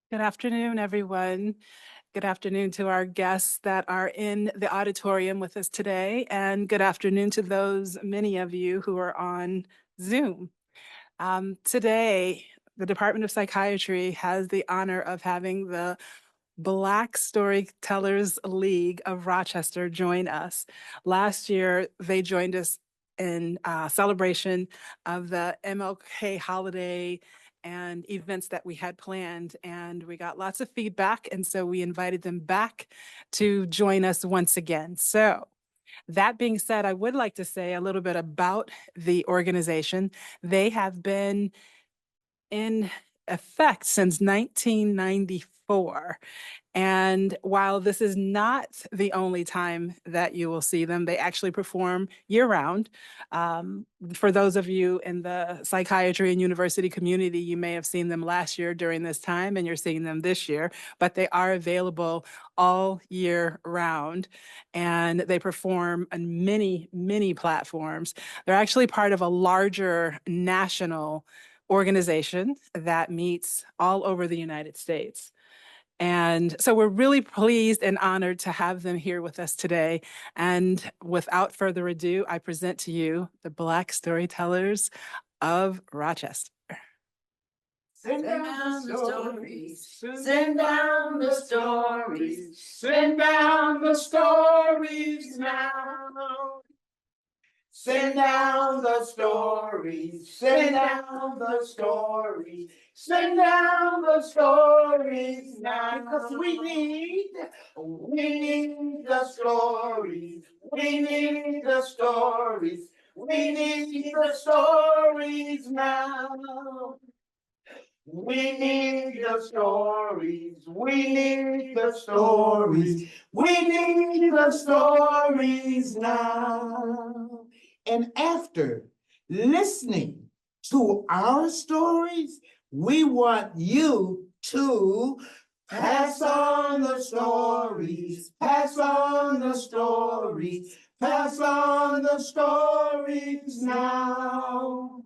Good afternoon, everyone. Good afternoon to our guests that are in the auditorium with us today, and good afternoon to those many of you who are on Zoom. Today, the Department of Psychiatry has the honor of having the Black Storytellers League of Rochester join us. Last year, they joined us in celebration of the MLK holiday and events that we had planned, and we got lots of feedback, and so we invited them back to join us once again. So that being said, I would like to say a little bit about the organization. They have been in effect since 1994. And while this is not the only time that you will see them, they actually perform year-round. For those of you in the psychiatry and university community, you may have seen them last year during this time, and you're seeing them this year, but they are available all year round, and they perform on many, many platforms. They're actually part of a larger national organization that meets all over the United States. And so we're really pleased and honored to have them here with us today. And without further ado, I present to you the Black Storytellers of Rochester. Send down the stories, send down the stories, send down the stories now. Send down the stories, send down the stories, send down the stories now. Because we need the stories, we need the stories, we need the stories now. We need the stories, we need the stories, we need the stories now. And after listening to our stories, we want you to pass on the stories, pass on the stories, pass on the stories now.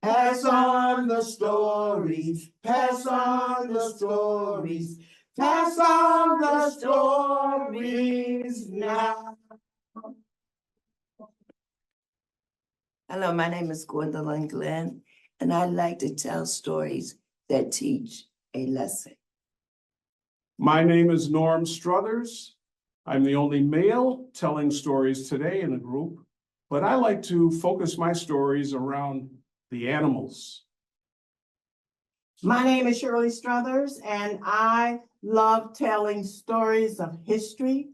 Pass on the stories, pass on the stories, pass on the stories now. Hello, my name is Gwendolyn Glenn, and I like to tell stories that teach a lesson. My name is Norm Struthers. I'm the only male telling stories today in a group, but I like to focus my stories around the animals. My name is Shirley Struthers, and I love telling stories of history,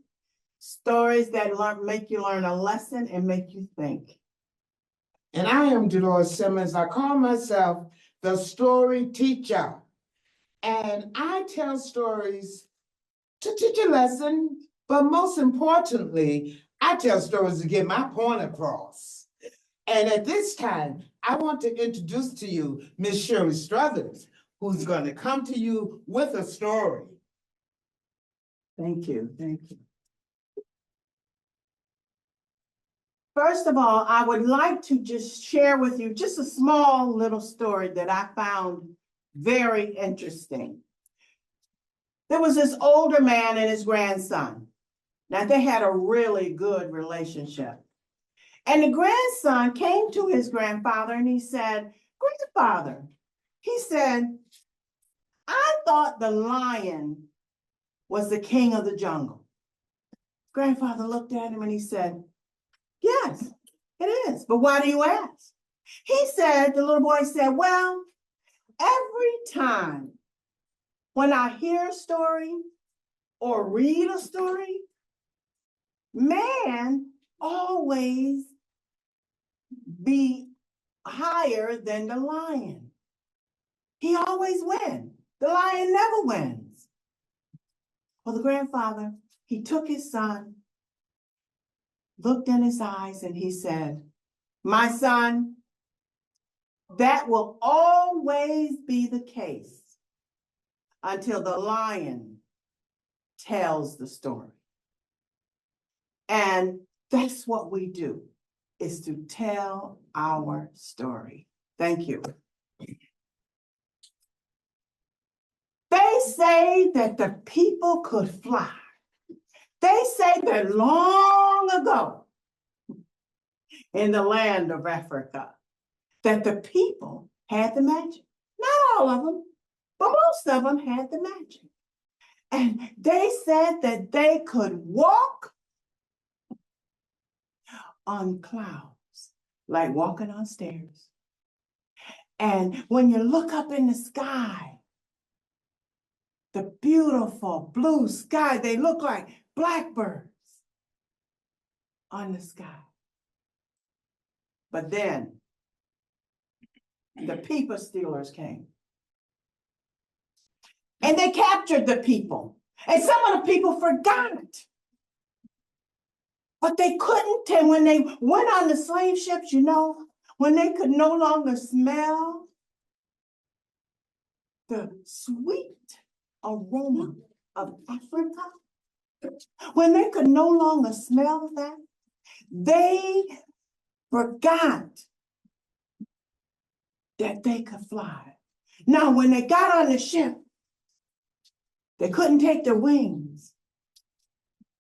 stories that make you learn a lesson and make you think. And I am Dolores Simmons. I call myself the story teacher. And I tell stories to teach a lesson, but most importantly, I tell stories to get my point across. And at this time, I want to introduce to you Miss Shirley Struthers, who's going to come to you with a story. Thank you, thank you. First of all, I would like to just share with you just a small little story that I found very interesting. There was this older man and his grandson. Now, they had a really good relationship. And the grandson came to his grandfather and he said, "Grandfather," he said, "I thought the lion was the king of the jungle." Grandfather looked at him and he said, "Yes, it is. But why do you ask?" He said, the little boy said, "Well, every time when I hear a story or read a story, man always be higher than the lion. He always wins. The lion never wins." Well, the grandfather, he took his son, looked in his eyes, and he said, "My son, that will always be the case until the lion tells the story." And that's what we do, is to tell our story. Thank you. say that the people could fly. They say that long ago in the land of Africa, that the people had the magic. Not all of them, but most of them had the magic. And they said that they could walk on clouds, like walking on stairs. And when you look up in the sky, the beautiful blue sky, they look like blackbirds on the sky. But then the people stealers came. And they captured the people. And some of the people forgot. But they couldn't, and when they went on the slave ships, you know, when they could no longer smell the sweet aroma of Africa, when they could no longer smell that, they forgot that they could fly. Now, when they got on the ship, they couldn't take their wings,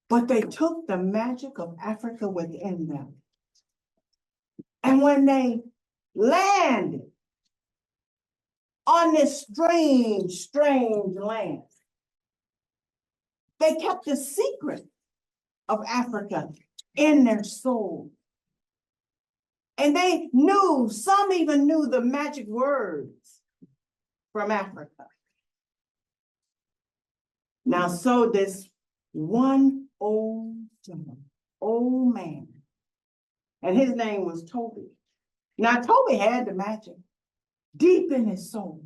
but they took the magic of Africa within them. And when they landed on this strange, strange land, they kept the secret of Africa in their soul. And they knew, some even knew the magic words from Africa. Now, so this one old man, and his name was Toby. Now, Toby had the magic deep in his soul.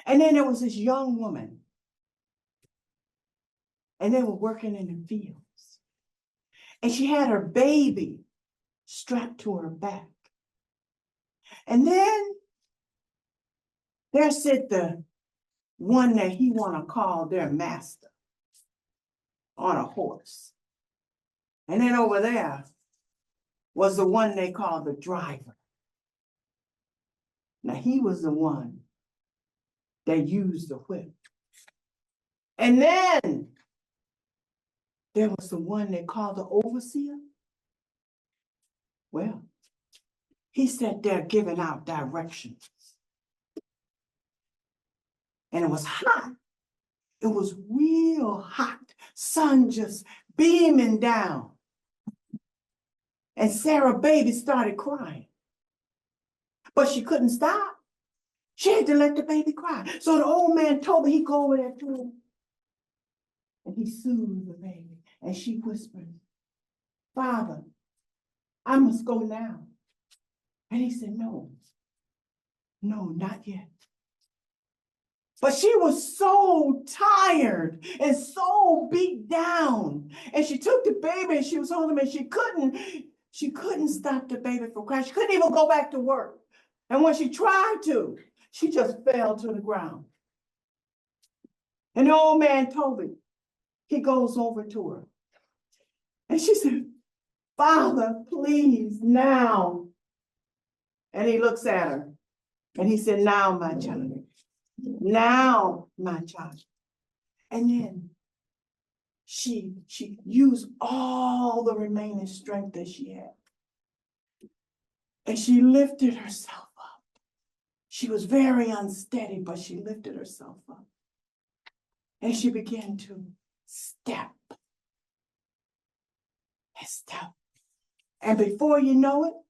And then there was this young woman, and they were working in the fields. And she had her baby strapped to her back. And then there sit the one that he want to call their master on a horse. And then over there was the one they called the driver. Now he was the one that used the whip. And then there was the one they called the overseer. Well, he sat there giving out directions. And it was hot. It was real hot. Sun just beaming down. And Sarah baby started crying. But she couldn't stop. She had to let the baby cry. So the old man told me, he'd go over there to her. And he soothed the baby. And she whispered, "Father, I must go now." And he said, no, not yet. But she was so tired and so beat down. And she took the baby and she was holding him, and she couldn't stop the baby from crying. She couldn't even go back to work. And when she tried to, she just fell to the ground. And the old man told me, he goes over to her. And she said, "Father, please, now." And he looks at her and he said, "Now, my child. Now, my child." And then she used all the remaining strength that she had. And she lifted herself up. She was very unsteady, but she lifted herself up. And she began to step and step. And before you know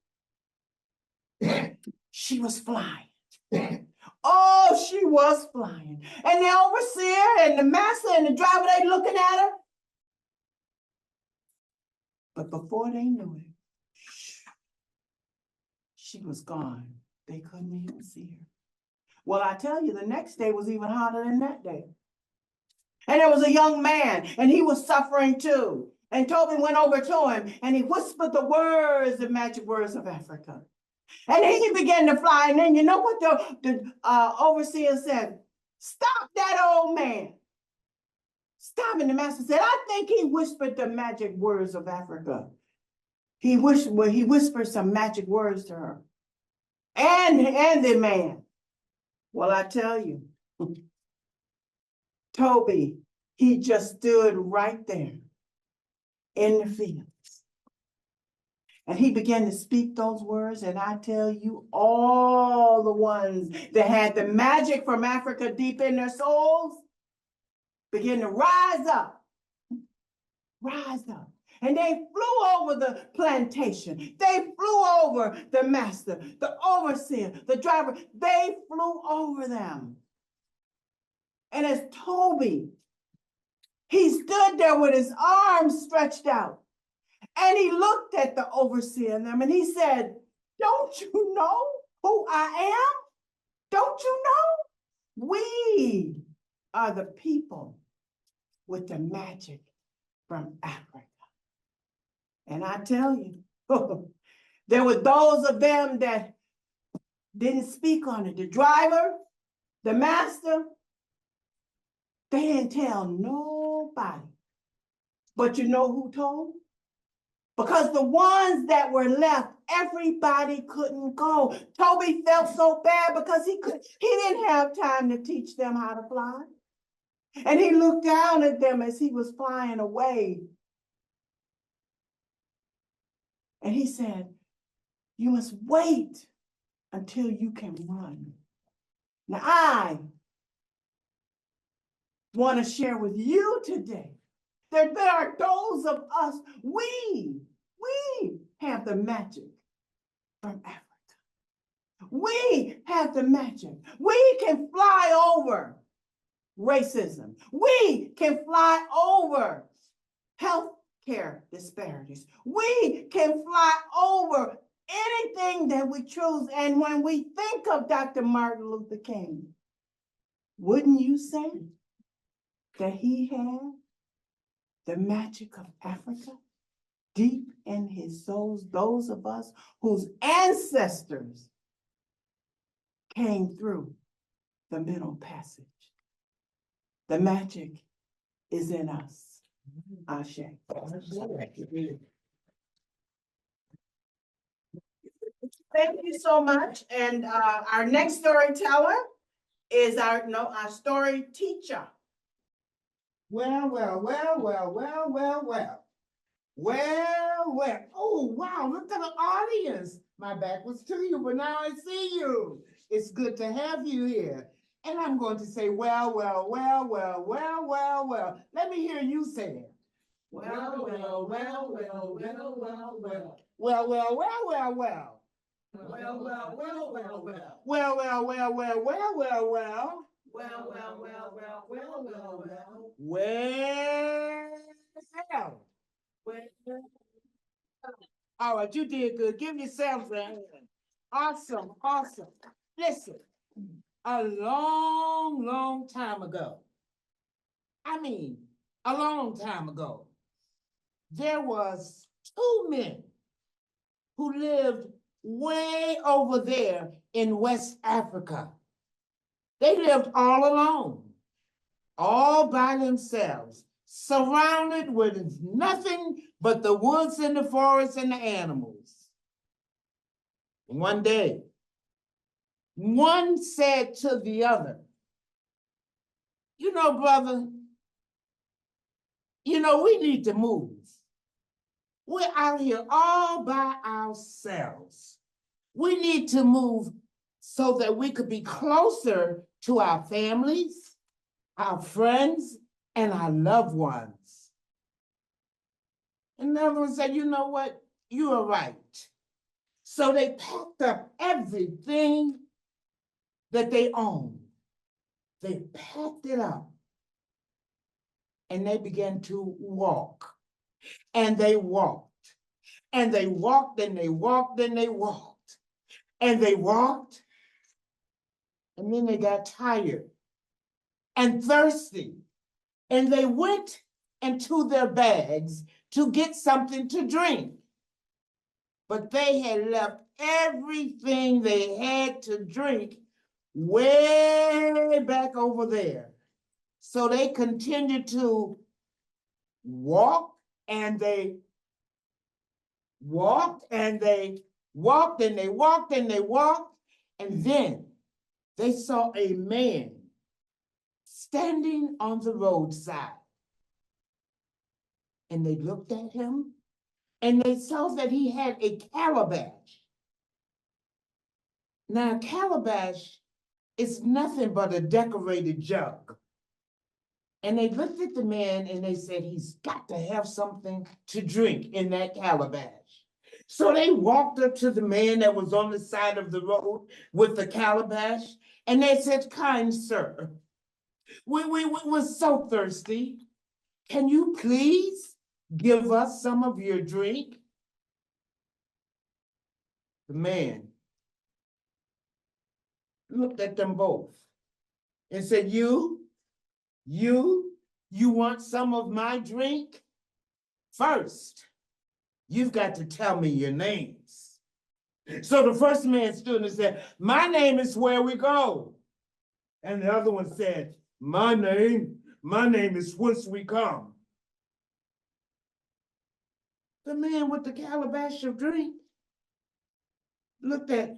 it, she was flying. Oh, she was flying. And the overseer and the master and the driver, they looking at her. But before they knew it, she was gone. They couldn't even see her. Well, I tell you, the next day was even harder than that day. And there was a young man, and he was suffering too. And Toby went over to him, and he whispered the words, the magic words of Africa. And then he began to fly. And then you know what the overseer said? "Stop that old man. Stop." And the master said, "I think he whispered the magic words of Africa." He whispered some magic words to her. And the man. Well, I tell you, Toby, he just stood right there in the fields. And he began to speak those words, and I tell you, all the ones that had the magic from Africa deep in their souls began to rise up. And they flew over the plantation. They flew over the master, the overseer, the driver. They flew over them. And as Toby, he stood there with his arms stretched out. And he looked at the overseer and them and he said, "Don't you know who I am? Don't you know? We are the people with the magic from Africa." And I tell you, there were those of them that didn't speak on it. The driver, the master, they didn't tell nobody. But you know who told? Because the ones that were left, everybody couldn't go. Toby felt so bad because he didn't have time to teach them how to fly. And he looked down at them as he was flying away. And he said, "You must wait until you can run." Now I want to share with you today that there are those of us, we have the magic from Africa. We have the magic. We can fly over racism. We can fly over healthcare disparities. We can fly over anything that we choose. And when we think of Dr. Martin Luther King, wouldn't you say that he had the magic of Africa deep in his souls? Those of us whose ancestors came through the Middle Passage. The magic is in us. Ashe. Thank you so much. And our next storyteller is our story teacher. Well. Oh, wow, look at the audience. My back was to you, but now I see you. It's good to have you here. And I'm going to say, well. Let me hear you say it. Well. All right, you did good. Give yourselves a hand. Awesome. Listen, a long time ago, there was two men who lived way over there in West Africa. They lived all alone, all by themselves, surrounded with nothing but the woods and the forests and the animals. One day, one said to the other, "You know, brother, we need to move. We're out here all by ourselves. We need to move so that we could be closer to our families, our friends, and our loved ones." And the other one said, "You know what? You are right." So they packed up everything that they owned. They packed it up and they began to walk. And they walked. And they walked and they walked and they walked. And they walked. And then they got tired and thirsty. And they went into their bags to get something to drink. But they had left everything they had to drink way back over there. So they continued to walk, and they walked, and they walked, and they walked, and they walked, and then they saw a man standing on the roadside. And they looked at him and they saw that he had a calabash. Now, a calabash is nothing but a decorated jug. And they looked at the man and they said, he's got to have something to drink in that calabash. So they walked up to the man that was on the side of the road with the calabash, and they said, kind sir, we're so thirsty. Can you please give us some of your drink? The man looked at them both and said, you want some of my drink? First, you've got to tell me your names. So the first man stood and said, my name is Where We Go. And the other one said, my name is Whence We Come. The man with the calabash of drink looked at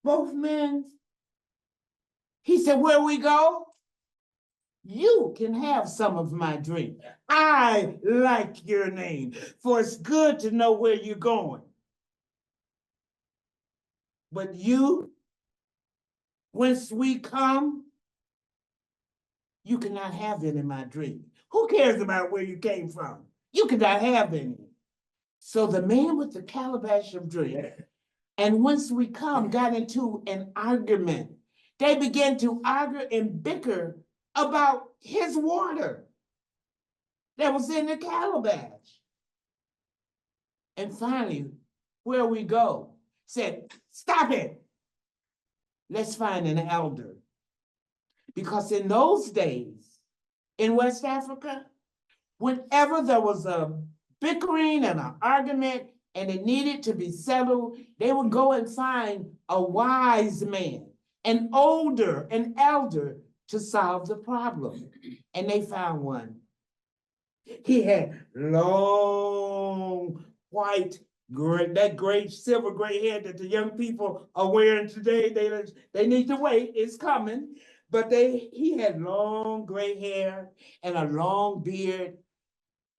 both men. He said, where we go, you can have some of my drink. I like your name, for it's good to know where you're going. But you, whence we come, you cannot have any of my drink. Who cares about where you came from? You cannot have any. So the man with the calabash of drink and whence we come got into an argument. They began to argue and bicker about his water that was in the calabash. And finally, Where We Go said, stop it. Let's find an elder. Because in those days, in West Africa, whenever there was a bickering and an argument and it needed to be settled, they would go and find a wise man, an elder to solve the problem. And they found one. He had long, white, that gray, silver gray hair that the young people are wearing today. They need to wait, it's coming. But he had long gray hair and a long beard,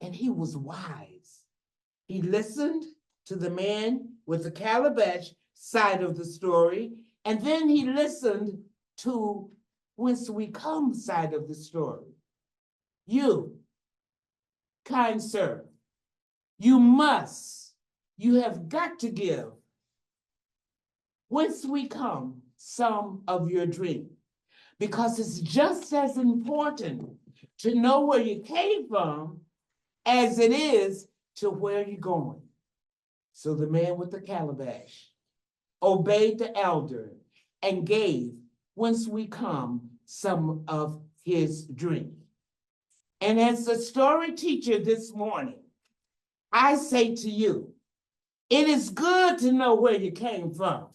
and he was wise. He listened to the man with the calabash side of the story, and then he listened to Whence We Come side of the story. You, kind sir, you have got to give Whence We Come some of your drink, because it's just as important to know where you came from as it is to where you're going. So the man with the calabash obeyed the elder and gave Whence We Come some of his drink. And as the story teacher this morning, I say to you, it is good to know where you came from,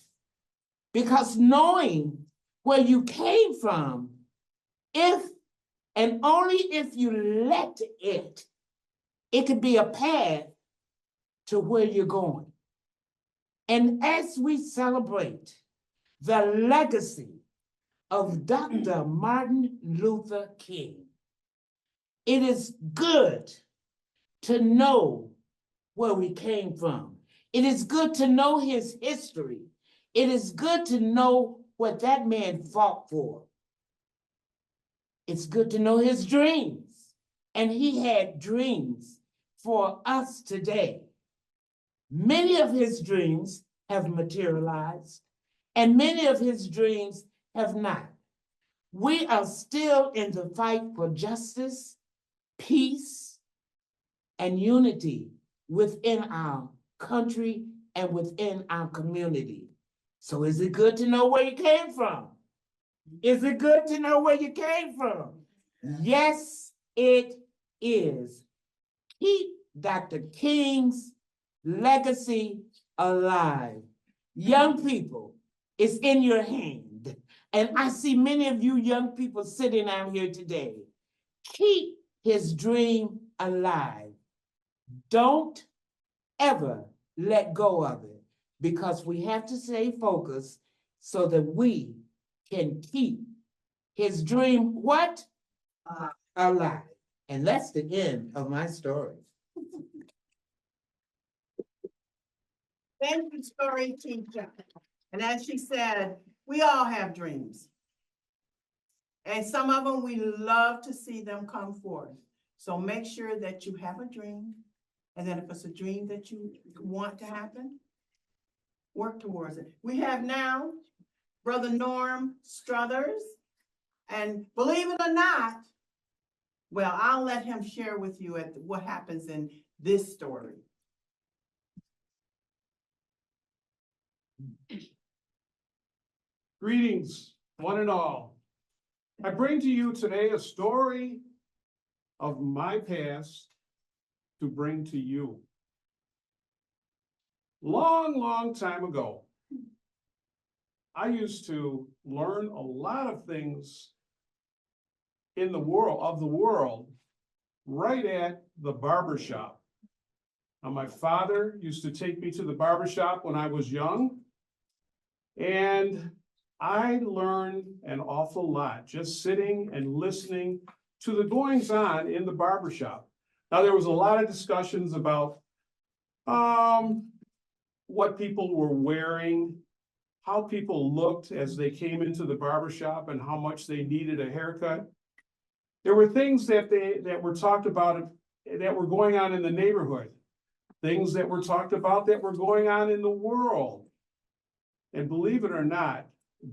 because knowing where you came from, if and only if you let it could be a path to where you're going. And as we celebrate the legacy of Dr. Martin Luther King, it is good to know where we came from. It is good to know his history. It is good to know what that man fought for. It's good to know his dreams. And he had dreams for us today. Many of his dreams have materialized, and many of his dreams have not. We are still in the fight for justice, peace, and unity within our country and within our community. So is it good to know where you came from? Is it good to know where you came from? Yes, it is. Keep Dr. King's legacy alive. Young people, it's in your hand. And I see many of you young people sitting out here today. Keep his dream alive. Don't ever let go of it, because we have to stay focused so that we can keep his dream, what? alive. And that's the end of my story. Thank you, story teacher. And as she said, we all have dreams. And some of them, we love to see them come forth. So make sure that you have a dream. And then if it's a dream that you want to happen, work towards it. We have now Brother Norm Struthers. And believe it or not, well, I'll let him share with you what happens in this story. Greetings, one and all. I bring to you today a story of my past to bring to you. Long time ago, I used to learn a lot of things in the world, right at the barber shop. Now, my father used to take me to the barber shop when I was young, and I learned an awful lot just sitting and listening to the goings on in the barber shop. Now, there was a lot of discussions about what people were wearing, how people looked as they came into the barber shop, and how much they needed a haircut. There were things that were talked about that were going on in the neighborhood, things that were talked about that were going on in the world. And believe it or not,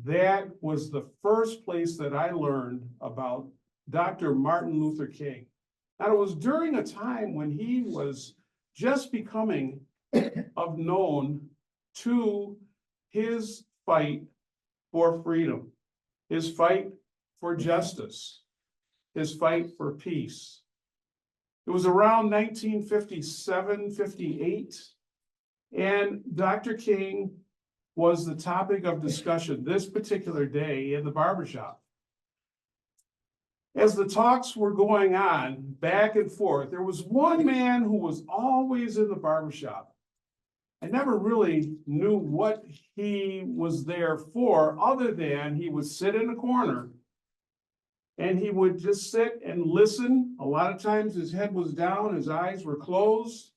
that was the first place that I learned about Dr. Martin Luther King. Now, it was during a time when he was just becoming of known to his fight for freedom, his fight for justice, his fight for peace. It was around 1957, 58, and Dr. King was the topic of discussion this particular day in the barbershop. As the talks were going on back and forth, there was one man who was always in the barbershop. I never really knew what he was there for, other than he would sit in a corner and he would just sit and listen. A lot of times his head was down, his eyes were closed.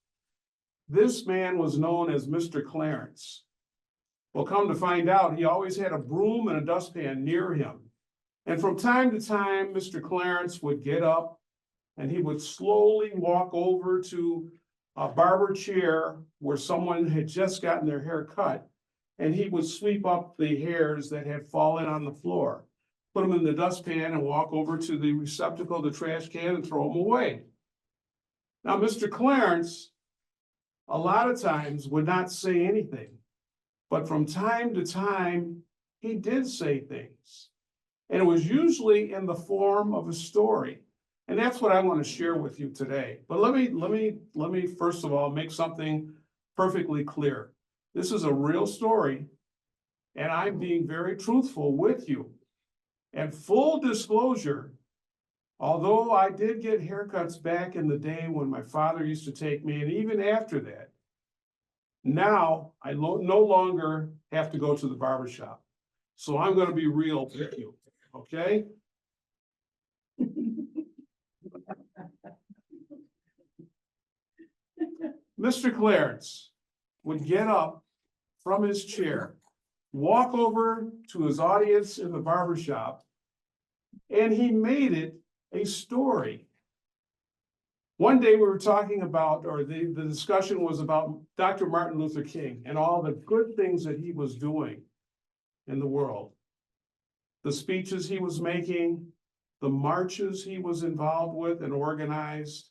This man was known as Mr. Clarence. Well, come to find out, he always had a broom and a dustpan near him. And from time to time, Mr. Clarence would get up and he would slowly walk over to a barber chair where someone had just gotten their hair cut, and he would sweep up the hairs that had fallen on the floor, put them in the dustpan, and walk over to the receptacle, the trash can, and throw them away. Now, Mr. Clarence, a lot of times, would not say anything, but from time to time, he did say things. And it was usually in the form of a story. And that's what I want to share with you today. But let me first of all make something perfectly clear. This is a real story, and I'm being very truthful with you. And full disclosure, although I did get haircuts back in the day when my father used to take me, and even after that, now I no longer have to go to the barbershop. So I'm going to be real with you, okay? Mr. Clarence would get up from his chair, walk over to his audience in the barbershop, and he made it a story. One day we were talking about, or the discussion was about Dr. Martin Luther King and all the good things that he was doing in the world. The speeches he was making, the marches he was involved with and organized,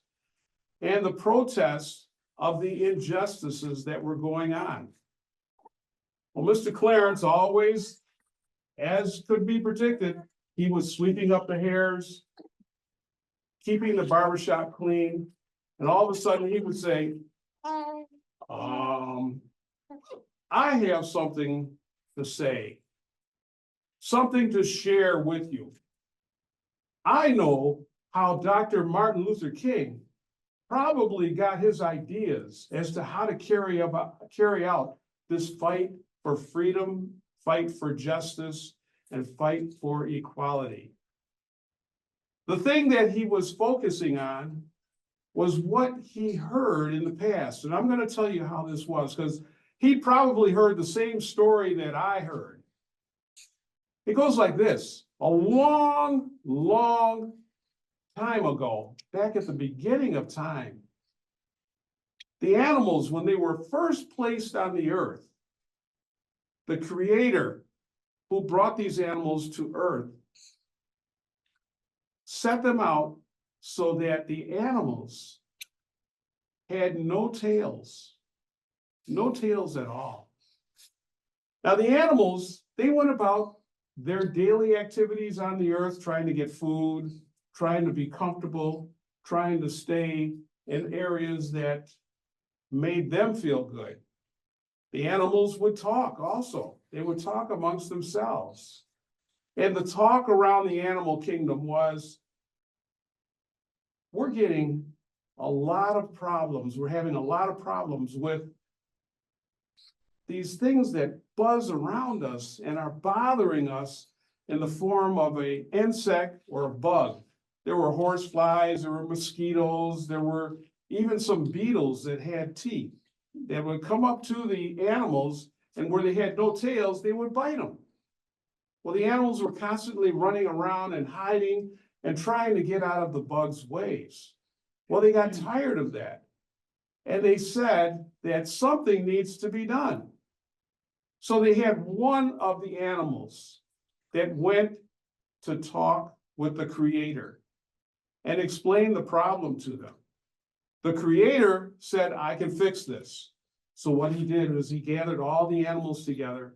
and the protests of the injustices that were going on. Well, Mr. Clarence always, as could be predicted, he was sweeping up the hairs, keeping the barbershop clean, and all of a sudden he would say, I have something to say, something to share with you. I know how Dr. Martin Luther King probably got his ideas as to how to carry out this fight for freedom, fight for justice, and fight for equality. The thing that he was focusing on was what he heard in the past. And I'm going to tell you how this was, because he probably heard the same story that I heard. It goes like this. A long, long time ago, back at the beginning of time, the animals, when they were first placed on the earth, the creator who brought these animals to earth set them out so that the animals had no tails at all. Now, the animals, they went about their daily activities on the earth, trying to get food, trying to be comfortable, trying to stay in areas that made them feel good. The animals would talk also. They would talk amongst themselves. And the talk around the animal kingdom was, we're getting a lot of problems. We're having a lot of problems with these things that buzz around us and are bothering us in the form of an insect or a bug. There were horse flies, there were mosquitoes, there were even some beetles that had teeth that would come up to the animals, and where they had no tails, they would bite them. Well, the animals were constantly running around and hiding and trying to get out of the bug's ways. Well, they got tired of that, and they said that something needs to be done. So they had one of the animals that went to talk with the creator and explain the problem to them. The creator said, I can fix this. So what he did was he gathered all the animals together,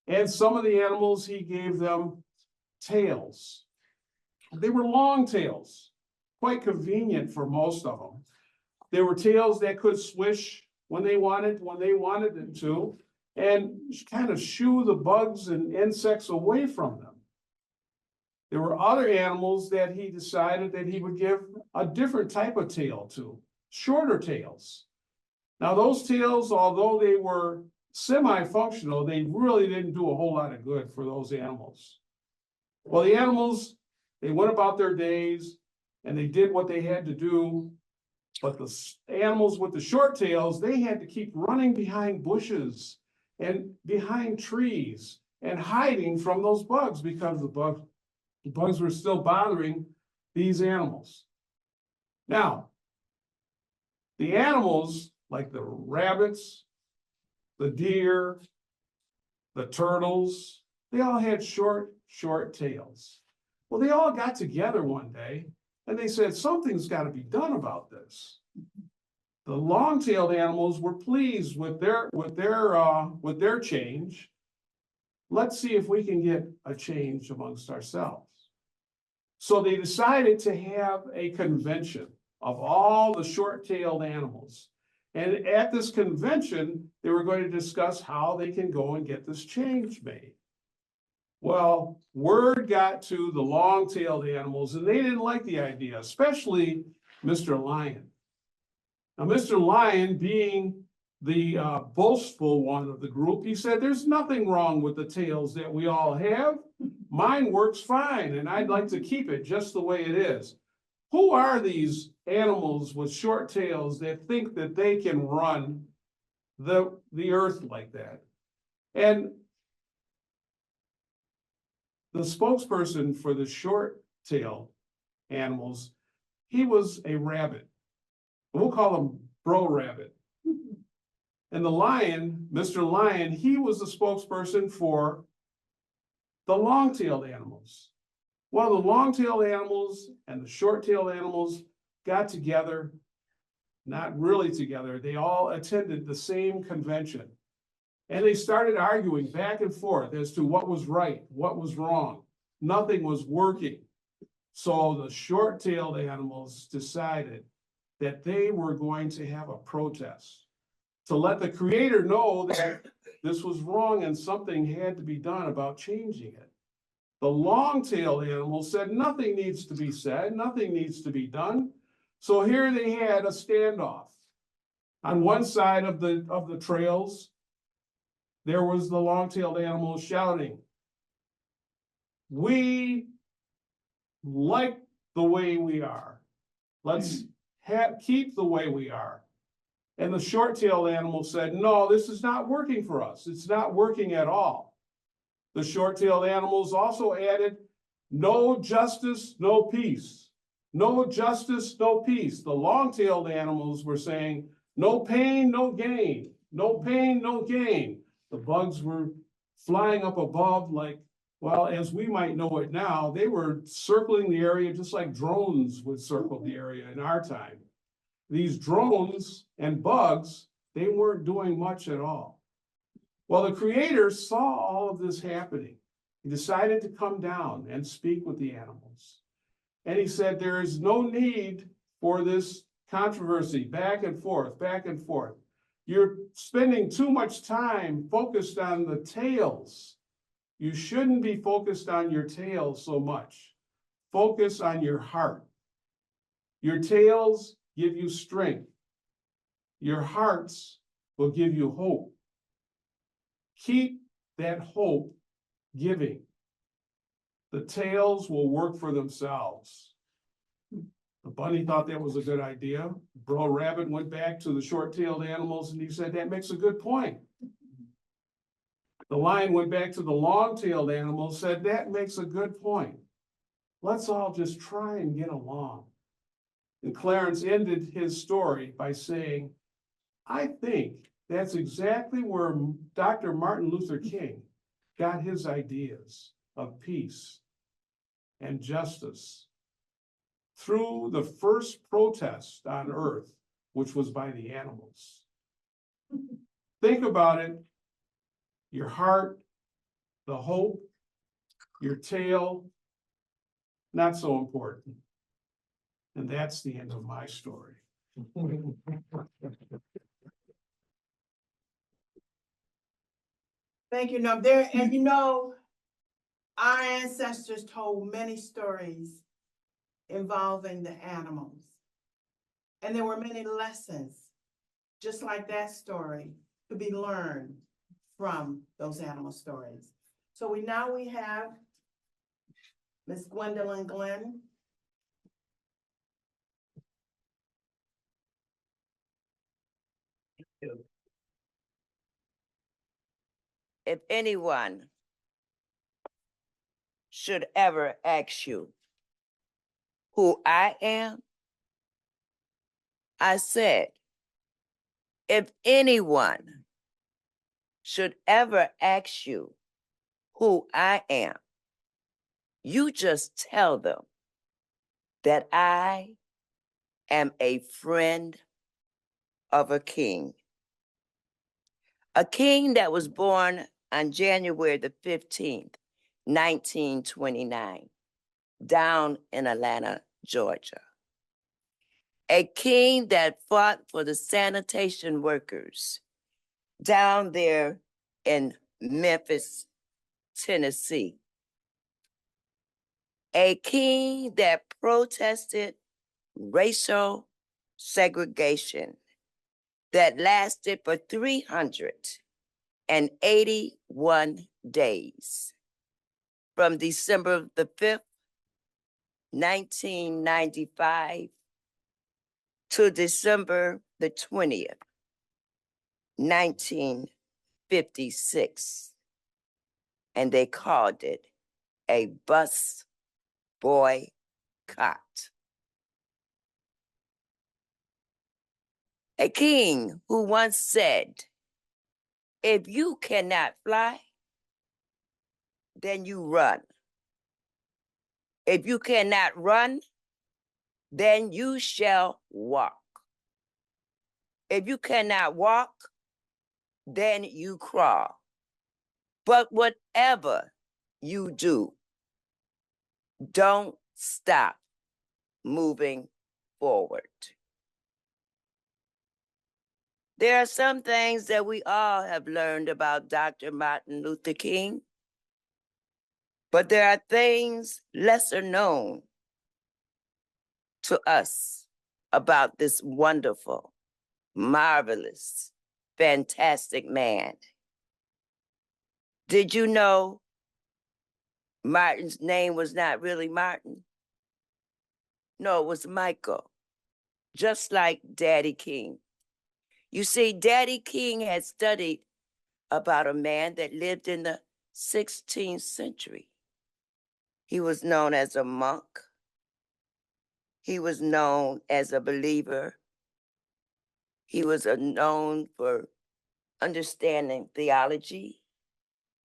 and some of the animals he gave them tails. They were long tails, quite convenient for most of them. There were tails that could swish when they wanted them to, and kind of shoo the bugs and insects away from them. There were other animals that he decided that he would give a different type of tail to, shorter tails. Now, those tails, although they were semi-functional, they really didn't do a whole lot of good for those animals. Well, the animals, they went about their days and they did what they had to do. But the animals with the short tails, they had to keep running behind bushes and behind trees and hiding from those bugs, because the bugs were still bothering these animals. Now, the animals, like the rabbits, the deer, the turtles, they all had short tails. Well, they all got together one day and they said, something's got to be done about this. The long-tailed animals were pleased with their change. Let's see if we can get a change amongst ourselves. So they decided to have a convention of all the short-tailed animals. And at this convention, they were going to discuss how they can go and get this change made. Well, word got to the long-tailed animals, and they didn't like the idea, especially Mr. Lion. Now, Mr. Lion, being the boastful one of the group, he said, there's nothing wrong with the tails that we all have. Mine works fine, and I'd like to keep it just the way it is. Who are these animals with short tails that think that they can run the earth like that? And the spokesperson for the short-tailed animals, he was a rabbit. We'll call him Bro Rabbit. And the lion, Mr. Lion, he was the spokesperson for the long-tailed animals. Well, the long-tailed animals and the short-tailed animals got together, not really together. They all attended the same convention. And they started arguing back and forth as to what was right, what was wrong. Nothing was working. So the short-tailed animals decided that they were going to have a protest to let the creator know that this was wrong and something had to be done about changing it. The long-tailed animals said nothing needs to be said, nothing needs to be done. So here they had a standoff. On one side of the trails, there was the long-tailed animals shouting, we like the way we are. Let's keep the way we are. And the short-tailed animal said, no, this is not working for us. It's not working at all. The short-tailed animals also added, no justice, no peace. No justice, no peace. The long-tailed animals were saying, no pain, no gain. No pain, no gain. The bugs were flying up above like, well, as we might know it now, they were circling the area just like drones would circle the area in our time. These drones and bugs, they weren't doing much at all. Well, the Creator saw all of this happening. He decided to come down and speak with the animals. And he said, there is no need for this controversy, back and forth, back and forth. You're spending too much time focused on the tails. You shouldn't be focused on your tails so much. Focus on your heart. Your tails give you strength. Your hearts will give you hope. Keep that hope giving. The tails will work for themselves. The bunny thought that was a good idea. Bro Rabbit went back to the short-tailed animals and he said, that makes a good point. The lion went back to the long-tailed animals, said, that makes a good point. Let's all just try and get along. And Clarence ended his story by saying, I think that's exactly where Dr. Martin Luther King got his ideas of peace and justice through the first protest on earth, which was by the animals. Think about it. Your heart, the hope, your tail, not so important. And that's the end of my story. Thank you. No, there, and you know, our ancestors told many stories involving the animals. And there were many lessons, just like that story, to be learned from those animal stories. So we have Miss Gwendolyn Glenn. If anyone should ever ask you who I am, I said, if anyone should ever ask you who I am, you just tell them that I am a friend of a king that was born on January the 15th, 1929, down in Atlanta, Georgia. A king that fought for the sanitation workers down there in Memphis, Tennessee. A king that protested racial segregation that lasted for 381 days, from December the 5th, 1995 to December the 20th, 1956. And they called it a bus boycott. A king who once said, if you cannot fly, then you run. If you cannot run, then you shall walk. If you cannot walk, then you crawl. But whatever you do, don't stop moving forward. There are some things that we all have learned about Dr. Martin Luther King, but there are things lesser known to us about this wonderful, marvelous, fantastic man. Did you know Martin's name was not really Martin? No, it was Michael, just like Daddy King. You see, Daddy King had studied about a man that lived in the 16th century. He was known as a monk. He was known as a believer. He was known for understanding theology.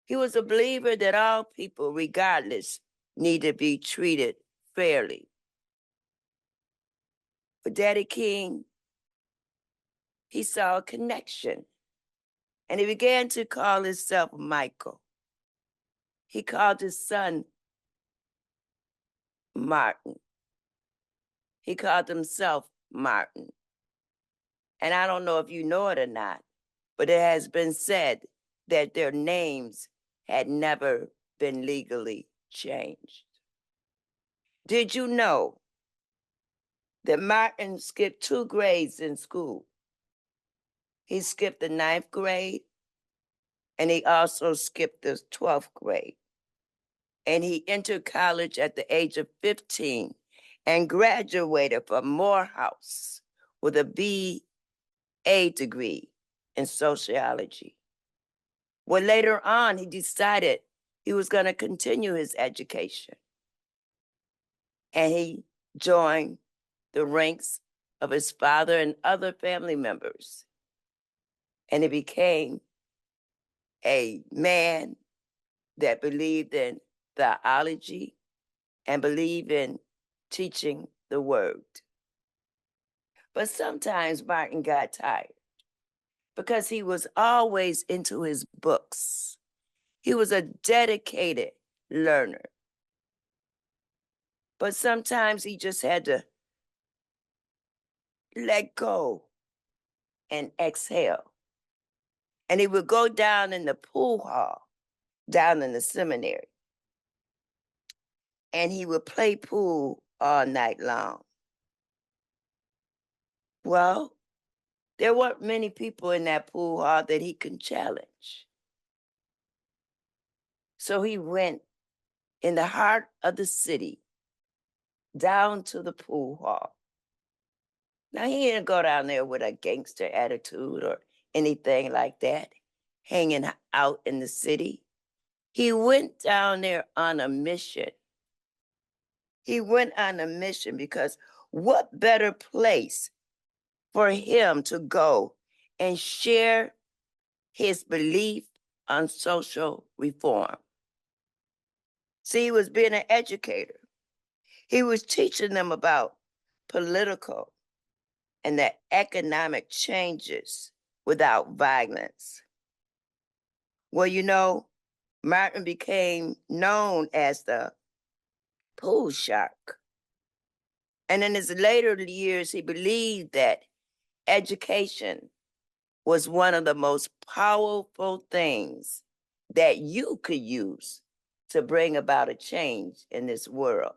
He was a believer that all people, regardless, need to be treated fairly. But Daddy King, he saw a connection, and he began to call himself Michael. He called his son Martin. He called himself Martin. And I don't know if you know it or not, but it has been said that their names had never been legally changed. Did you know that Martin skipped 2 grades in school? He skipped the 9th grade, and he also skipped the 12th grade. And he entered college at the age of 15 and graduated from Morehouse with a BA degree in sociology. Well, later on, he decided he was going to continue his education. And he joined the ranks of his father and other family members. And he became a man that believed in theology and believed in teaching the word. But sometimes Martin got tired because he was always into his books. He was a dedicated learner. But sometimes he just had to let go and exhale. And he would go down in the pool hall, down in the seminary, and he would play pool all night long. Well, there weren't many people in that pool hall that he could challenge. So he went in the heart of the city, down to the pool hall. Now, he didn't go down there with a gangster attitude or anything like that, hanging out in the city. He went down there on a mission. He went on a mission because what better place for him to go and share his belief on social reform? See, he was being an educator. He was teaching them about political and the economic changes without violence. Well, you know, Martin became known as the pool shark. And in his later years, he believed that education was one of the most powerful things that you could use to bring about a change in this world.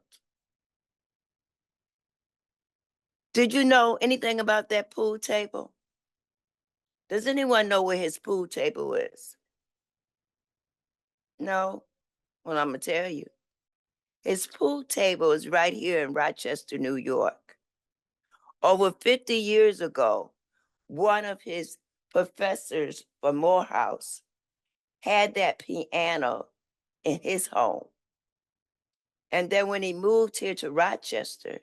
Did you know anything about that pool table? Does anyone know where his pool table is? No? Well, I'm going to tell you. His pool table is right here in Rochester, New York. Over 50 years ago, one of his professors from Morehouse had that piano in his home. And then when he moved here to Rochester,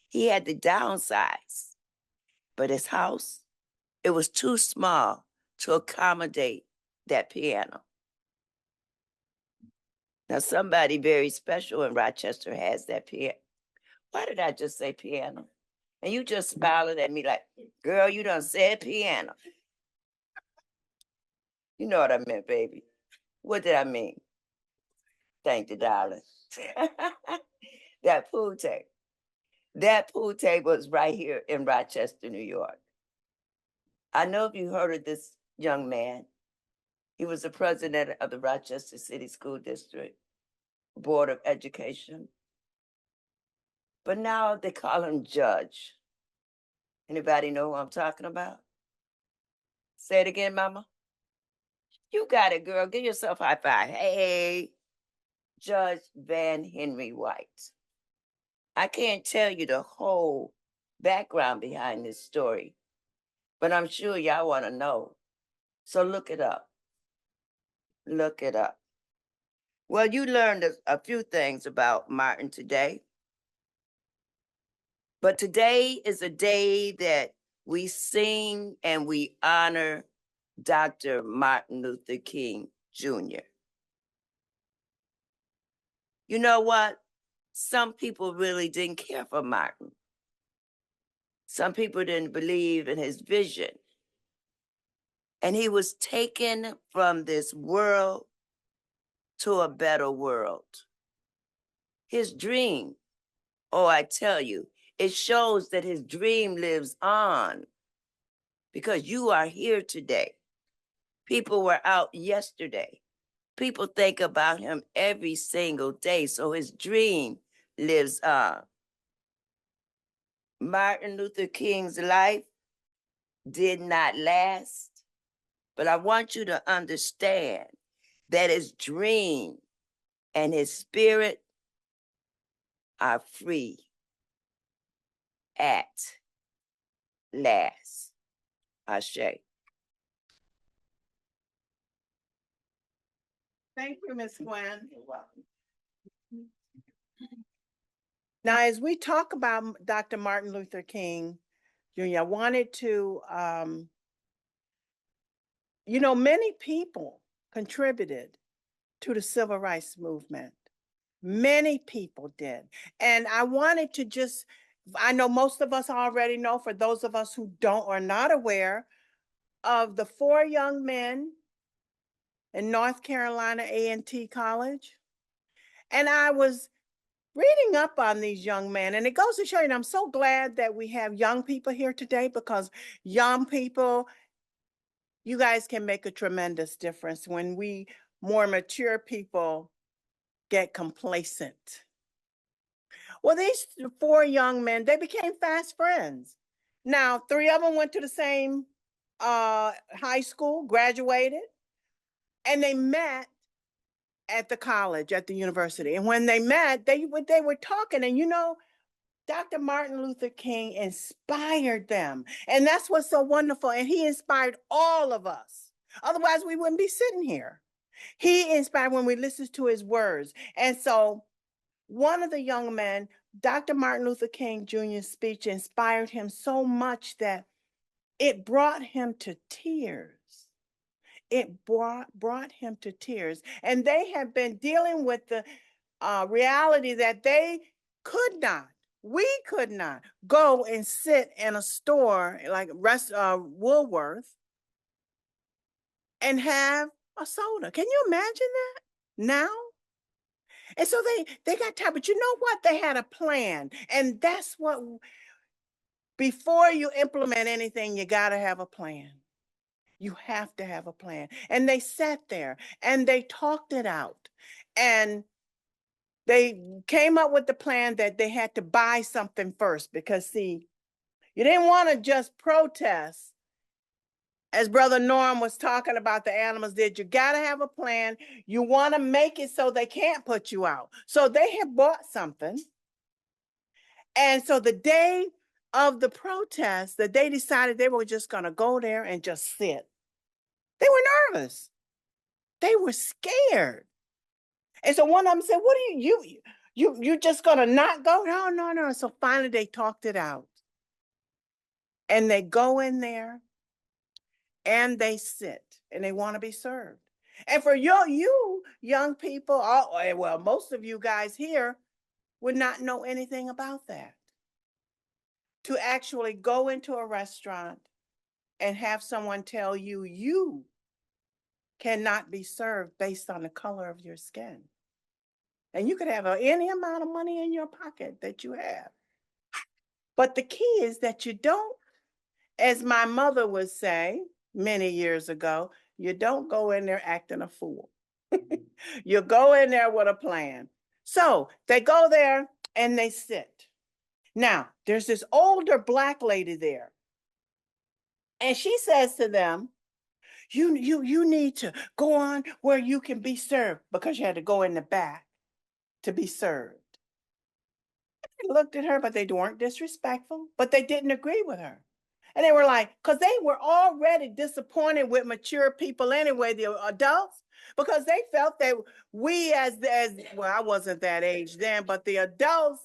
he had to downsize. But his house, it was too small to accommodate that piano. Now, somebody very special in Rochester has that piano. Why did I just say piano? And you just smiling at me like, girl, you done said piano. You know what I meant, baby. What did I mean? Thank you, darling. That pool table. That pool table is right here in Rochester, New York. I know if you heard of this young man. He was the president of the Rochester City School District Board of Education. But now they call him Judge. Anybody know who I'm talking about? Say it again, Mama. You got it, girl. Give yourself a high five. Hey, Judge Van Henry White. I can't tell you the whole background behind this story, but I'm sure y'all want to know. So look it up. Look it up. Well, you learned a few things about Martin today. But today is a day that we sing and we honor Dr. Martin Luther King Jr. You know what? Some people really didn't care for Martin. Some people didn't believe in his vision. And he was taken from this world to a better world. His dream, oh, I tell you, it shows that his dream lives on because you are here today. People were out yesterday. People think about him every single day, so his dream lives on. Martin Luther King's life did not last, but I want you to understand that his dream and his spirit are free at last. Ashe. Thank you, Ms. Gwen. You're welcome. Now, as we talk about Dr. Martin Luther King Jr., I wanted to, many people contributed to the civil rights movement. Many people did. And I wanted to I know most of us already know, for those of us who don't or not aware of the 4 young men in North Carolina A&T College. And I was reading up on these young men, and it goes to show you, and I'm so glad that we have young people here today, because young people, you guys can make a tremendous difference when we more mature people get complacent. Well, these 4 young men, they became fast friends. Now, 3 of them went to the same high school, graduated, and they met at the college, at the university. And when they met, they were talking, and Dr. Martin Luther King inspired them. And that's what's so wonderful. And he inspired all of us. Otherwise, we wouldn't be sitting here. He inspired when we listened to his words. And so one of the young men, Dr. Martin Luther King Jr.'s speech inspired him so much that it brought him to tears. It brought him to tears. And they have been dealing with the reality that we could not go and sit in a store like Woolworth and have a soda. Can you imagine that now? And so they got tired, but you know what? They had a plan. And that's what, before you implement anything, you got to have a plan. You have to have a plan. And they sat there and they talked it out. And they came up with the plan that they had to buy something first, because see, you didn't want to just protest. As Brother Norm was talking about, the animals did. You got to have a plan. You want to make it so they can't put you out. So they had bought something. And so the day of the protest, that they decided they were just going to go there and just sit. They were nervous. They were scared. And so one of them said, "What are you just going to not go?" No. So finally they talked it out. And they go in there and they sit and they want to be served. And for you young people, well, most of you guys here would not know anything about that. To actually go into a restaurant and have someone tell you cannot be served based on the color of your skin. And you could have any amount of money in your pocket that you have. But the key is that you don't, as my mother would say many years ago, you don't go in there acting a fool. You go in there with a plan. So they go there and they sit. Now, there's this older Black lady there. And she says to them, you need to go on where you can be served, because you had to go in the back to be served. They looked at her, but they weren't disrespectful, but they didn't agree with her. And they were like, because they were already disappointed with mature people anyway, the adults, because they felt that we as well, I wasn't that age then, but the adults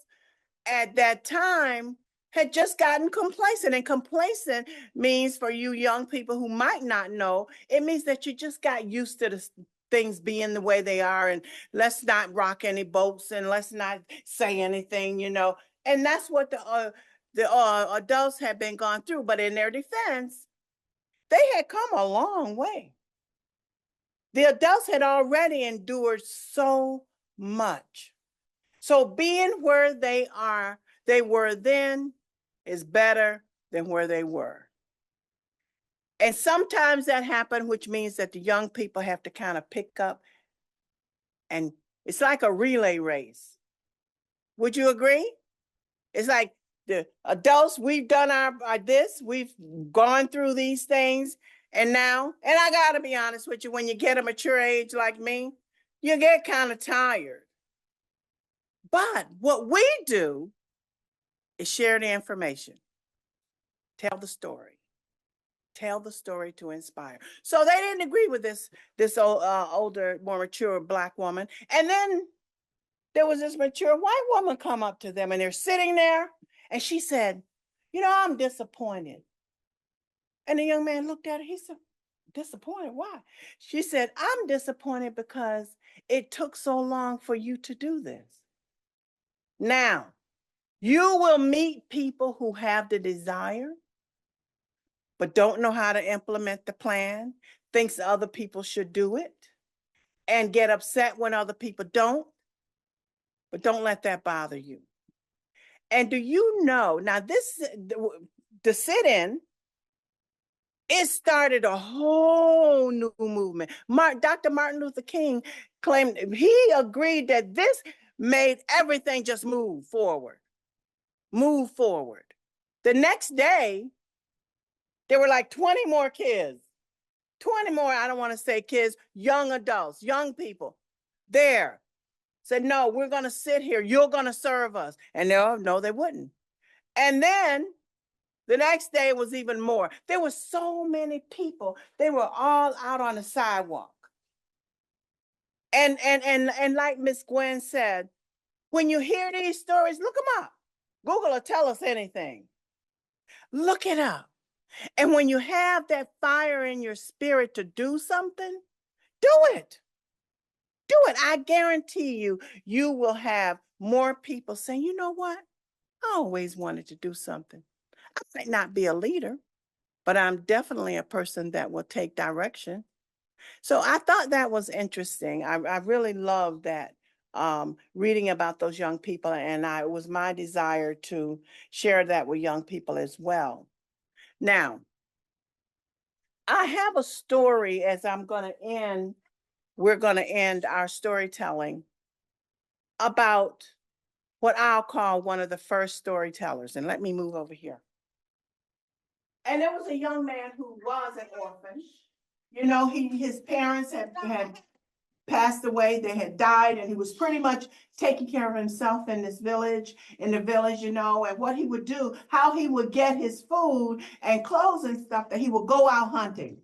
at that time had just gotten complacent. And complacent means, for you young people who might not know, it means that you just got used to the things being the way they are, and let's not rock any boats, and let's not say anything, you know. And that's what the adults had been gone through. But in their defense, they had come a long way. The adults had already endured so much. So being where they were then, is better than where they were. And sometimes that happened, which means that the young people have to kind of pick up, and it's like a relay race. Would you agree? It's like the adults, we've done our this, we've gone through these things, and now, and I gotta be honest with you, when you get a mature age like me, you get kind of tired. But what we do is share the information, tell the story to inspire. So they didn't agree with this older, more mature Black woman. And then there was this mature white woman come up to them, and they're sitting there, and she said, you know, I'm disappointed. And the young man looked at her, he said, disappointed? Why? She said, I'm disappointed because it took so long for you to do this. Now, you will meet people who have the desire, but don't know how to implement the plan, thinks other people should do it, and get upset when other people don't. But don't let that bother you. And do you know, now the sit-in, it started a whole new movement. Dr. Martin Luther King claimed, he agreed that this made everything just move forward. The next day, there were like 20 more kids, 20 more, I don't want to say kids, young adults, young people there. Said, no, we're going to sit here. You're going to serve us. And no, they wouldn't. And then the next day was even more. There were so many people. They were all out on the sidewalk. And like Miss Gwen said, when you hear these stories, look them up. Google will tell us anything. Look it up. And when you have that fire in your spirit to do something, do it. Do it. I guarantee you, you will have more people saying, you know what? I always wanted to do something. I might not be a leader, but I'm definitely a person that will take direction. So I thought that was interesting. I really loved that, reading about those young people, and it was my desire to share that with young people as well. Now, I have a story as we're going to end our storytelling about what I'll call one of the first storytellers. And let me move over here. And there was a young man who was an orphan. You know, his parents had passed away, they had died, and he was pretty much taking care of himself in the village, you know, and what he would do, how he would get his food and clothes and stuff, that he would go out hunting.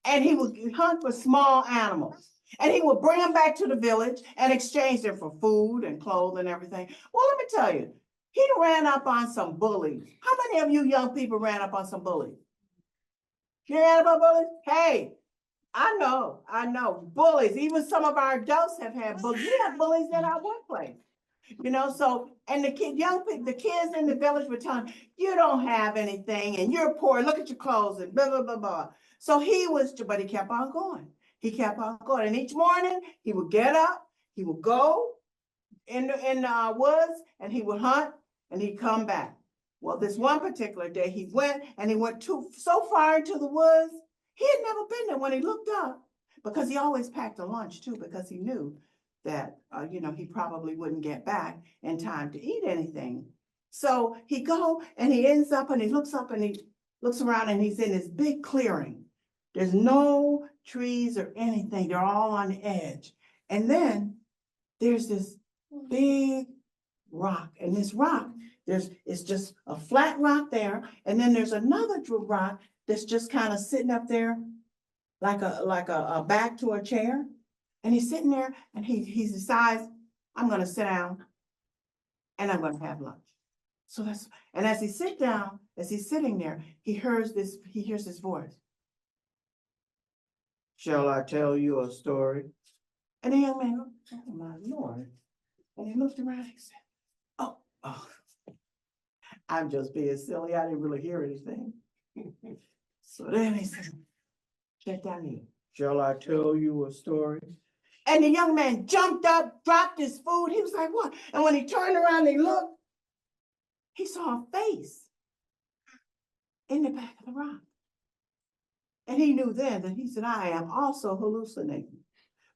And he would hunt for small animals. And he would bring them back to the village and exchange them for food and clothes and everything. Well, let me tell you, he ran up on some bullies. How many of you young people ran up on some bullies? You ran up on bullies? Hey, I know, bullies. Even some of our adults have had bullies. We have bullies at our workplace. You know, so, and the kids in the village were telling him, you don't have anything and you're poor, look at your clothes and blah, blah, blah, blah. So but he kept on going. And each morning he would get up, he would go in the woods, and he would hunt, and he'd come back. Well, this one particular day he went so far into the woods, he had never been there. When he looked up, because he always packed a lunch too, because he knew that, you know, he probably wouldn't get back in time to eat anything. So he ends up, and he looks up, and he looks around, and he's in this big clearing. There's no trees or anything. They're all on the edge. And then there's this big rock. And this rock, it's just a flat rock there. And then there's another rock that's just kind of sitting up there like a back to a chair. And he's sitting there and he decides, I'm gonna sit down and I'm gonna have lunch. So and as he sits down, as he's sitting there, he hears this voice. Shall I tell you a story? And the young man looked, oh my Lord. And he looked around and he said, oh, I'm just being silly. I didn't really hear anything. So then he said, check down here. Shall I tell you a story? And the young man jumped up, dropped his food. He was like, what? And when he turned around and he looked, he saw a face in the back of the rock. And he knew then that he said, I am also hallucinating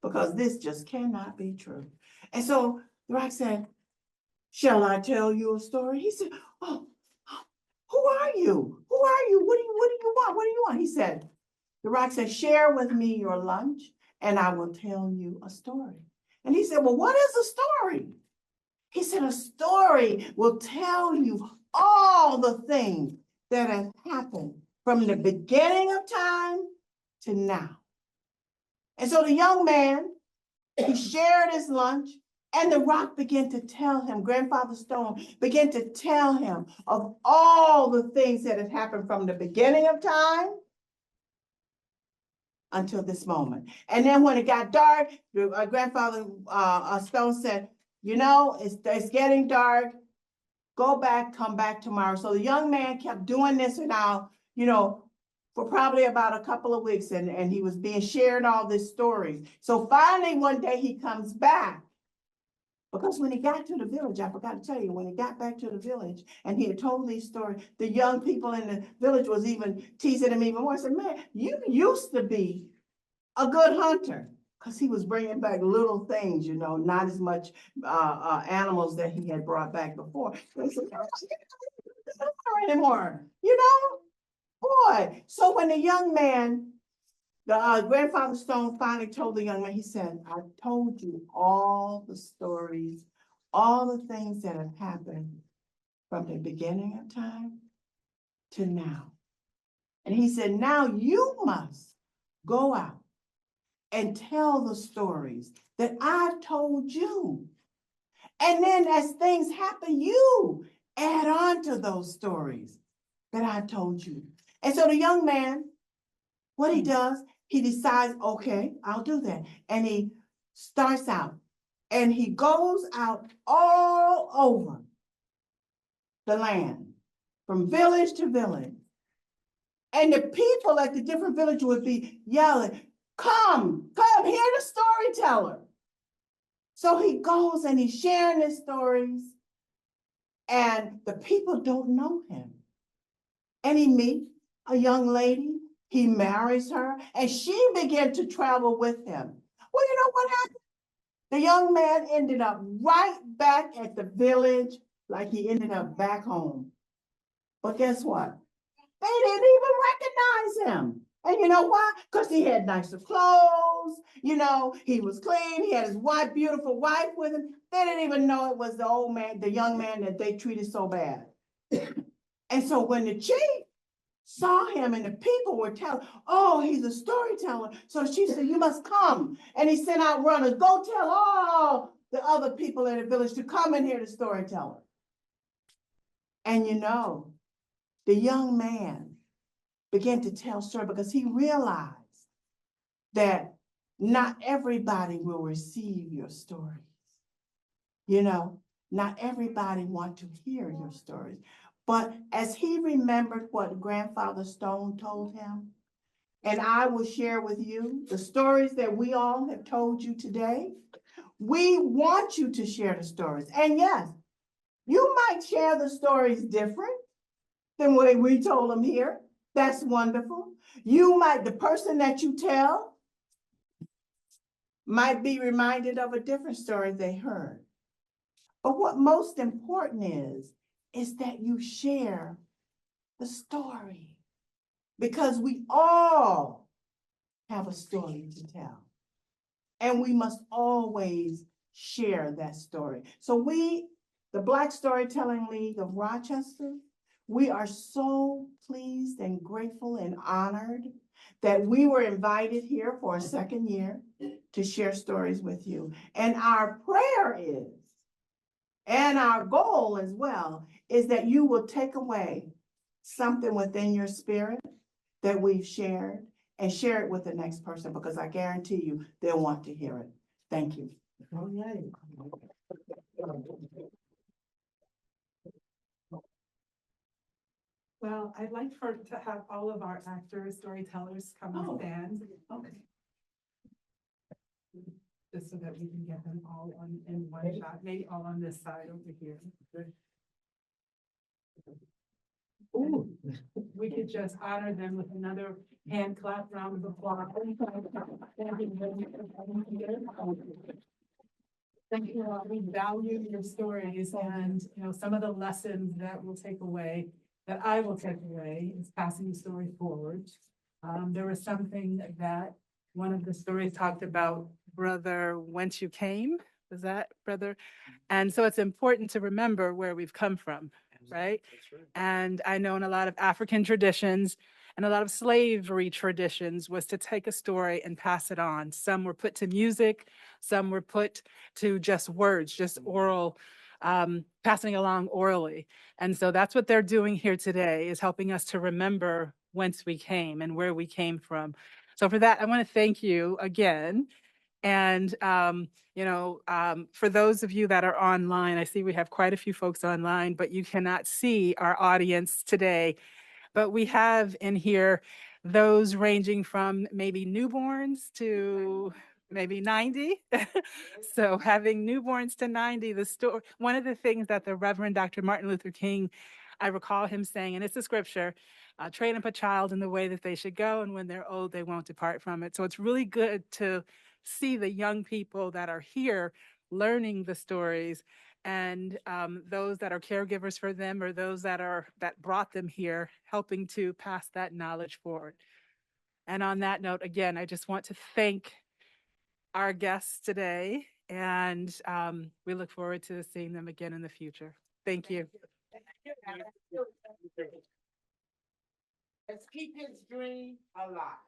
because this just cannot be true. And so the rock said, shall I tell you a story? He said, oh, who are you? Who are you? What do you want? What do you want? He said, the rock said, share with me your lunch and I will tell you a story. And he said, well, what is a story? He said, a story will tell you all the things that have happened from the beginning of time to now. And so the young man, he shared his lunch and the rock began to tell him, Grandfather Stone began to tell him of all the things that had happened from the beginning of time until this moment. And then when it got dark, Grandfather Stone said, you know, it's getting dark. Go back, come back tomorrow. So the young man kept doing this and now, you know, for probably about a couple of weeks and he was being shared all these stories. So finally one day he comes back. Because when he got to the village, I forgot to tell you, when he got back to the village and he had told these stories, the young people in the village was even teasing him even more. I said, man, you used to be a good hunter. Because he was bringing back little things, you know, not as much animals that he had brought back before. They said, not anymore, you know, boy. So when the young man, the Grandfather Stone finally told the young man, he said, I told you all the stories, all the things that have happened from the beginning of time to now. And he said, now you must go out and tell the stories that I've told you. And then as things happen, you add on to those stories that I've told you. And so the young man, what he does, he decides, okay, I'll do that. And he starts out and he goes out all over the land from village to village. And the people at the different villages would be yelling, come, hear the storyteller. So he goes and he's sharing his stories and the people don't know him. And he meets a young lady, he marries her, and she began to travel with him. Well, you know what happened? The young man ended up right back at the village like he ended up back home. But guess what? They didn't even recognize him. And you know why? Because he had nicer clothes, you know, he was clean, he had his wife, beautiful wife with him. They didn't even know it was the old man, the young man that they treated so bad. And so when the chief saw him and the people were telling, oh, he's a storyteller. So she said, you must come. And he sent out runners, go tell all the other people in the village to come and hear the storyteller. And you know, the young man began to tell story because he realized that not everybody will receive your stories. You know, not everybody want to hear your stories. But as he remembered what Grandfather Stone told him, and I will share with you the stories that we all have told you today, we want you to share the stories. And yes, you might share the stories different than the way we told them here. That's wonderful. You might, the person that you tell might be reminded of a different story they heard. But what most important is that you share the story because we all have a story to tell. And we must always share that story. So we, the Black Storytelling League of Rochester, we are so pleased and grateful and honored that we were invited here for a second year to share stories with you. And our prayer is, and our goal as well, is that you will take away something within your spirit that we've shared and share it with the next person, because I guarantee you they'll want to hear it. Thank you. Well, I'd like to have all of our actors, storytellers come and stand. Okay. Just so that we can get them all in one shot, maybe all on this side over here. Ooh. We could just honor them with another hand clap, round of applause. Thank you all. We value your stories, and some of the lessons that we'll take away, that I will take away, is passing the story forward. There was something that one of the stories talked about, brother, whence you came. Was that brother? And so it's important to remember where we've come from, right? And I know in a lot of African traditions and a lot of slavery traditions was to take a story and pass it on. Some were put to music, some were put to just words, just oral, passing along orally. And so that's what they're doing here today, is helping us to remember whence we came and where we came from. So for that, I want to thank you again. And, for those of you that are online, I see we have quite a few folks online, but you cannot see our audience today. But we have in here those ranging from maybe newborns to maybe 90. So having newborns to 90, one of the things that the Reverend Dr. Martin Luther King, I recall him saying, and it's a scripture, train up a child in the way that they should go, and when they're old, they won't depart from it. So it's really good to see the young people that are here learning the stories, and those that are caregivers for them, or those that brought them here, helping to pass that knowledge forward. And on that note, again, I just want to thank our guests today, and we look forward to seeing them again in the future. Thank you. Let's keep his dream alive.